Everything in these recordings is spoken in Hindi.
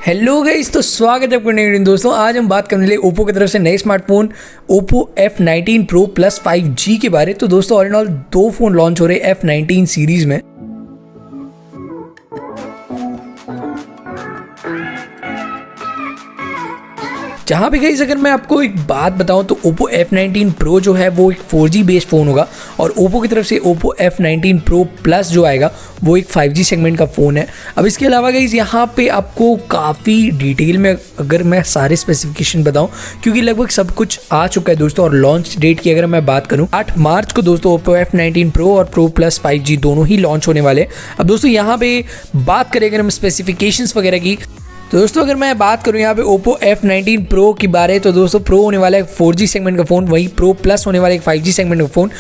हेलो गाइस, तो स्वागत है आपको नए वीडियो में। दोस्तों आज हम बात करने वाले ओप्पो की तरफ से नए smartphone Oppo F19 Pro plus 5G के बारे। तो दोस्तों ऑल इन ऑल दो फ़ोन लॉन्च हो रहे हैं F19 सीरीज़ में। जहाँ पे गाइस अगर मैं आपको एक बात बताऊं तो Oppo F19 Pro जो है वो एक 4G बेस्ड फ़ोन होगा और Oppo की तरफ से Oppo F19 Pro Plus जो आएगा वो एक 5G सेगमेंट का फ़ोन है। अब इसके अलावा गाइस यहाँ पे आपको काफ़ी डिटेल में अगर मैं सारे स्पेसिफिकेशन बताऊं, क्योंकि लगभग सब कुछ आ चुका है दोस्तों। और लॉन्च डेट की अगर मैं बात करूँ 8 मार्च को दोस्तों Oppo F19 Pro और Pro Plus 5G दोनों ही लॉन्च होने वाले हैं। अब दोस्तों यहाँ पे बात करें अगर हम स्पेसिफिकेशंस वगैरह की, तो दोस्तों अगर मैं बात करूं यहाँ पे Oppo F19 Pro की बारे, तो दोस्तों Pro होने वाला है 4G सेगमेंट का फ़ोन, वहीं Pro Plus होने वाला है 5G सेगमेंट का फ़ोन।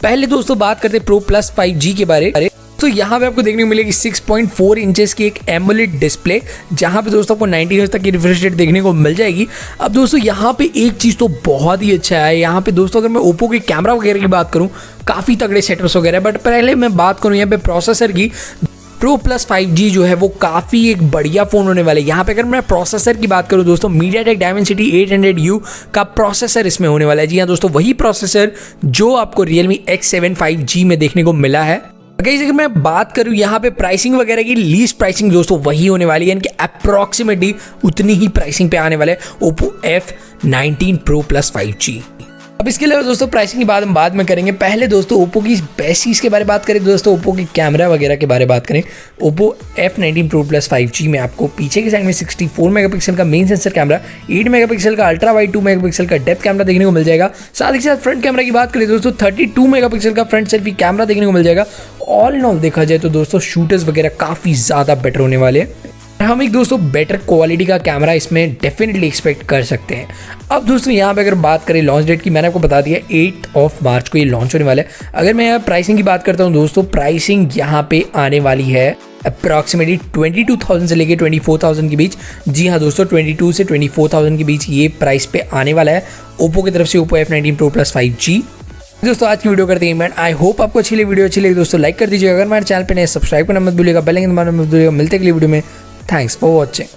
पहले दोस्तों बात करते हैं Pro Plus 5G के बारे। तो यहाँ पे आपको देखने को मिलेगी 6.4 इंचेस की एक एमोलेड डिस्प्ले, जहाँ पे दोस्तों आपको 90 हर्ट्ज तक की रिफ्रेश रेट देखने को मिल जाएगी। अब दोस्तों यहाँ पे एक चीज़ तो बहुत ही अच्छा है, यहाँ पे दोस्तों अगर मैं Oppo के कैमरा वगैरह की बात करूँ काफ़ी तगड़े सेटअप्स वगैरह, बट पहले मैं बात करूँ यहाँ पे प्रोसेसर की। Pro Plus 5G जो है वो काफ़ी एक बढ़िया फ़ोन होने वाला है। यहाँ पे अगर मैं प्रोसेसर की बात करूँ दोस्तों, MediaTek Dimensity 800U का प्रोसेसर इसमें होने वाला है। जी हाँ दोस्तों, वही प्रोसेसर जो आपको Realme X7 5G में देखने को मिला है। अगर मैं बात करूँ यहाँ पे प्राइसिंग वगैरह की, लीस्ट प्राइसिंग दोस्तों वही होने वाली है, यानी कि अप्रॉक्सीमेटली उतनी ही प्राइसिंग पे आने वाले हैं Oppo F19 Pro Plus 5G। अब इसके अलावा दोस्तों प्राइसिंग की बात हम बाद में करेंगे। पहले दोस्तों ओप्पो की बेस्ट चीज़ के बारे में बात करें, दोस्तों ओप्पो के कैमरा वगैरह के बारे में बात करें। Oppo F19 Pro Plus 5G में आपको पीछे के साइड में 64 मेगापिक्सल का मेन सेंसर कैमरा, 8 मेगापिक्सल का अल्ट्रा वाइड, 2 मेगापिक्सल का डेप्थ कैमरा देखने को मिल जाएगा। साथ ही साथ फ्रंट कैमरा की बात करें दोस्तों 32 मेगापिक्सल का फ्रंट सेल्फी कैमरा देखने को मिल जाएगा। ऑल इन ऑल देखा जाए तो दोस्तों शूटर्स वगैरह काफ़ी ज़्यादा बेटर होने वाले हैं। हम एक दोस्तों बेटर क्वालिटी का कैमरा इसमें डेफिनेटली एक्सपेक्ट कर सकते हैं। अब दोस्तों यहाँ पे अगर बात करें लॉन्च डेट की, मैंने आपको बता दिया 8 मार्च को ये लॉन्च होने वाला है। अगर मैं यहाँ प्राइसिंग की बात करता हूँ दोस्तों, प्राइसिंग यहाँ पे आने वाली है अप्रॉक्सीमेटली 22,000 से लेके 24,000 के बीच। जी हाँ दोस्तों, 22 से 24,000 के बीच ये प्राइस पे आने वाला है ओप्पो की तरफ से Oppo F19 Pro Plus 5G। दोस्तों आज की वीडियो करते हैं मैं, आई होप आपको अच्छी लगी। वीडियो अच्छी लगी दोस्तों लाइक कर दीजिएगा। अगर हमारे चैनल पे नए सब्सक्राइब करना मत भूलिएगा, बेल आइकन दबाना मत भूलिएगा। मिलते हैं अगली वीडियो में। Thanks for watching.